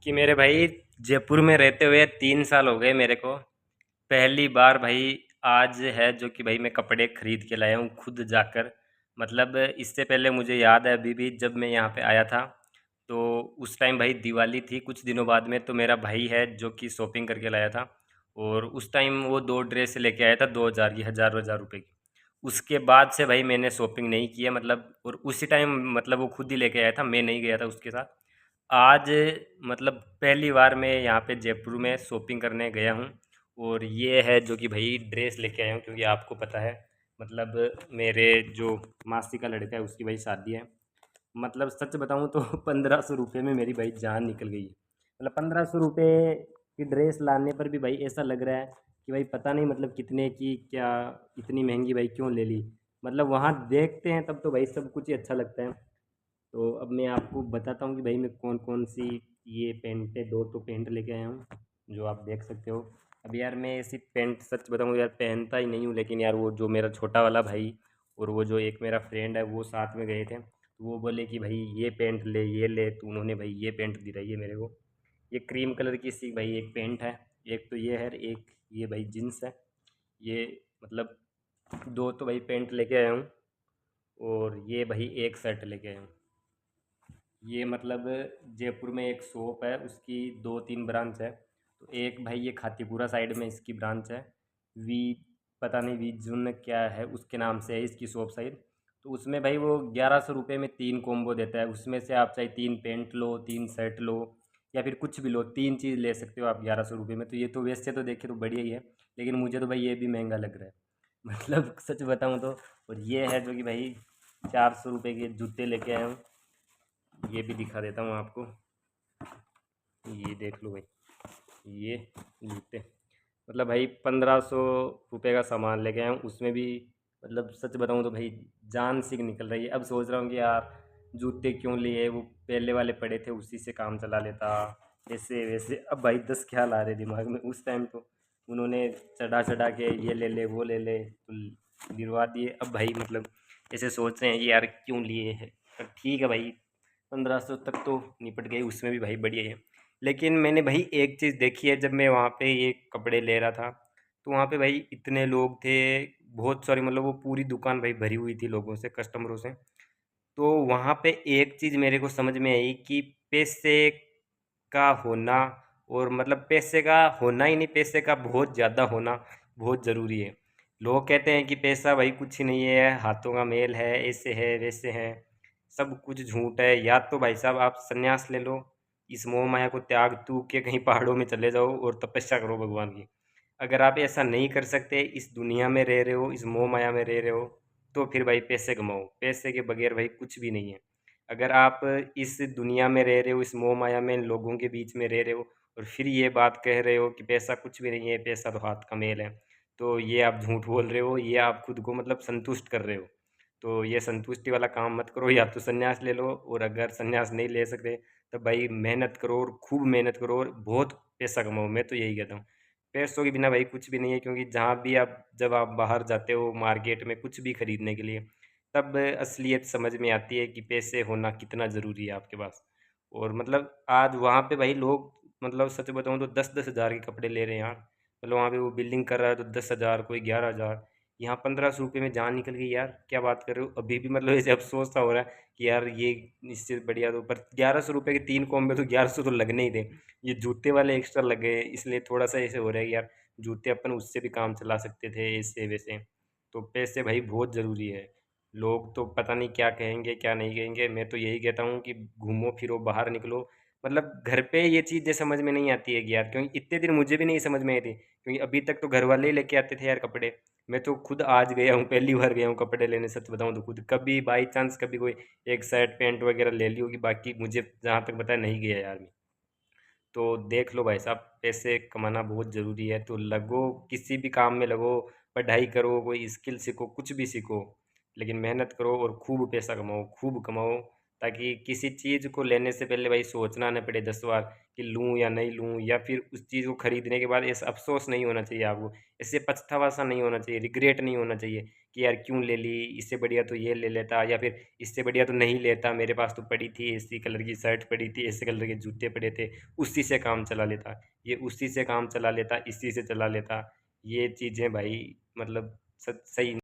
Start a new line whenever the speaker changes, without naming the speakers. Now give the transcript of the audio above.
कि मेरे भाई जयपुर में रहते हुए 3 साल हो गए मेरे को। पहली बार भाई आज है जो कि भाई मैं कपड़े खरीद के लाया हूँ खुद जाकर। मतलब इससे पहले मुझे याद है अभी भी जब मैं यहाँ पे आया था, तो उस टाइम भाई दिवाली थी कुछ दिनों बाद में, तो मेरा भाई है जो कि शॉपिंग करके लाया था। और उस टाइम वो 2 ड्रेस लेके आया था 2,000 की, हज़ार हज़ार रुपये की। उसके बाद से भाई मैंने शॉपिंग नहीं किया, मतलब और उसी टाइम मतलब वो खुद ही लेके आया था, मैं नहीं गया था उसके साथ। आज मतलब पहली बार मैं यहाँ पे जयपुर में शॉपिंग करने गया हूँ। और ये है जो कि भाई ड्रेस लेके आया हूँ, क्योंकि आपको पता है मतलब मेरे जो मासी का लड़का है उसकी भाई शादी है। मतलब सच बताऊँ तो 1,500 रुपये में मेरी भाई जान निकल गई है। मतलब 1,500 रुपये की ड्रेस लाने पर भी भाई ऐसा लग रहा है कि भाई पता नहीं मतलब कितने की क्या, इतनी महंगी भाई क्यों ले ली। मतलब वहाँ देखते हैं तब तो भाई सब कुछ ही अच्छा लगता है। तो अब मैं आपको बताता हूँ कि भाई मैं कौन कौन सी ये पेंट है, दो तो पेंट लेके आया हूँ जो आप देख सकते हो। अब यार मैं ऐसी पेंट सच बताऊँ यार पहनता ही नहीं हूँ, लेकिन यार वो जो मेरा छोटा वाला भाई और वो जो एक मेरा फ्रेंड है वो साथ में गए थे, तो वो बोले कि भाई ये पेंट ले ये ले, तो उन्होंने भाई ये पेंट दिलाई है मेरे को। ये क्रीम कलर की सी भाई एक पेंट है। एक तो ये है, एक ये भाई जीन्स है। ये मतलब दो तो भाई पेंट लेके आया हूँ। और ये भाई एक शर्ट लेके आया हूँ। ये मतलब जयपुर में एक शॉप है, उसकी 2-3 ब्रांच है। तो एक भाई ये खातीपुरा साइड में इसकी ब्रांच है। वी पता नहीं वी जुन क्या है उसके नाम से है इसकी शॉप साइड। तो उसमें भाई वो 1,100 रुपये में 3 कॉम्बो देता है, उसमें से आप चाहे 3 पेंट लो, 3 शर्ट लो, या फिर कुछ भी लो, 3 चीज़ ले सकते हो आप 1,100 रुपये में। तो ये तो वैसे तो देखे तो बढ़िया ही है, लेकिन मुझे तो भाई ये भी महंगा लग रहा है। मतलब सच बताऊँ तो। और ये है जो कि भाई 400 रुपये के जूते लेके आया हूँ। ये भी दिखा देता हूँ आपको। ये देख लो भाई, ये जूते मतलब भाई 1,500 रुपये का सामान लेके आया हूँ, उसमें भी मतलब सच बताऊँ तो भाई जान सी निकल रही है। अब सोच रहा हूँ कि यार जूते क्यों लिए, वो पहले वाले पड़े थे उसी से काम चला लेता, ऐसे वैसे। अब भाई 10 ख्याल आ रहे दिमाग में। उस टाइम तो उन्होंने चढ़ा चढ़ा के ये ले ले वो ले ले तो गिरवा दिए। अब भाई मतलब ऐसे सोच रहे हैं कि यार क्यों लिए है। पर ठीक है भाई, 1,500 तक तो निपट गई, उसमें भी भाई बढ़िया है। लेकिन मैंने भाई एक चीज़ देखी है, जब मैं वहाँ पे ये कपड़े ले रहा था, तो वहाँ पे भाई इतने लोग थे, बहुत सारी, मतलब वो पूरी दुकान भाई भरी हुई थी लोगों से, कस्टमरों से। तो वहाँ पे एक चीज़ मेरे को समझ में आई कि पैसे का होना, और मतलब पैसे का होना ही नहीं, पैसे का बहुत ज़्यादा होना बहुत ज़रूरी है। लोग कहते हैं कि पैसा भाई कुछ ही नहीं है, हाथों का मेल है, ऐसे है वैसे है, सब कुछ झूठ है। या तो भाई साहब आप संन्यास ले लो, इस मोह माया को त्याग तूग के कहीं पहाड़ों में चले जाओ और तपस्या करो भगवान की। अगर आप ऐसा नहीं कर सकते, इस दुनिया में रह रहे हो, इस मोह माया में रह रहे हो, तो फिर भाई पैसे कमाओ। पैसे के बगैर भाई कुछ भी नहीं है। अगर आप इस दुनिया में रह रहे हो, इस मोह माया में, इन लोगों के बीच में रह रहे हो, और फिर ये बात कह रहे हो कि पैसा कुछ भी नहीं है, पैसा तो हाथ का मेल है, तो ये आप झूठ बोल रहे हो, ये आप खुद को मतलब संतुष्ट कर रहे हो। तो ये संतुष्टि वाला काम मत करो, या तो संन्यास ले लो, और अगर संन्यास नहीं ले सकते तब भाई मेहनत करो, और खूब मेहनत करो, और बहुत पैसा कमाओ। मैं तो यही कहता हूँ, पैसों के बिना भाई कुछ भी नहीं है। क्योंकि जहाँ भी आप, जब आप बाहर जाते हो मार्केट में कुछ भी खरीदने के लिए, तब असलियत समझ में आती है कि पैसे होना कितना ज़रूरी है आपके पास। और मतलब आज वहाँ पे भाई लोग, मतलब सच बताऊँ तो 10-10 हज़ार के कपड़े ले रहे हैं यार। मतलब वहाँ पे वो बिल्डिंग कर रहा है तो 10 हज़ार, कोई 11 हज़ार, यहाँ 1,500 रुपये में जान निकल गई यार। क्या बात कर रहे हो, अभी भी मतलब ऐसे अफसोस सा हो रहा है कि यार ये इससे बढ़िया तो, पर 1,100 रुपये के 3 कॉम्बो तो 1,100 तो लगने ही थे। ये जूते वाले एक्स्ट्रा लगे, इसलिए थोड़ा सा ऐसे हो रहा है कि यार जूते अपन उससे भी काम चला सकते थे, ऐसे वैसे। तो पैसे भाई बहुत ज़रूरी है। लोग तो पता नहीं क्या कहेंगे क्या नहीं कहेंगे, मैं तो यही कहता हूँ कि घूमो फिरो बाहर निकलो। मतलब घर पे ये चीज़ें समझ में नहीं आती है कि यार, क्योंकि इतने दिन मुझे भी नहीं समझ में आई थी, क्योंकि अभी तक तो घर वाले ही लेके आते थे यार कपड़े। मैं तो खुद आज गया हूँ, पहली बार गया हूँ कपड़े लेने, सच बताऊँ तो खुद कभी बाई चांस कभी कोई एक शर्ट पैंट वगैरह ले ली होगी, बाकी मुझे जहाँ तक पता है नहीं गया यार मैं। तो देख लो भाई साहब, पैसे कमाना बहुत ज़रूरी है, तो लगो किसी भी काम में लगो, पढ़ाई करो, कोई स्किल सीखो, कुछ भी सीखो, लेकिन मेहनत करो और खूब पैसा कमाओ, खूब कमाओ। ताकि किसी चीज़ को लेने से पहले भाई सोचना ना पड़े 10 बार कि लूँ या नहीं लूँ, या फिर उस चीज़ को खरीदने के बाद ऐसा अफ़सोस नहीं होना चाहिए आपको। इससे पछतावा-सा नहीं होना चाहिए, रिग्रेट नहीं होना चाहिए कि यार क्यों ले ली, इससे बढ़िया तो ये ले लेता, या फिर इससे बढ़िया तो नहीं लेता, मेरे पास तो पड़ी थी, इसी कलर की शर्ट पड़ी थी, ऐसे कलर के जूते पड़े थे, उसी से काम चला लेता। ये उसी से काम चला लेता, इसी से चला लेता। ये चीज़ें भाई मतलब सही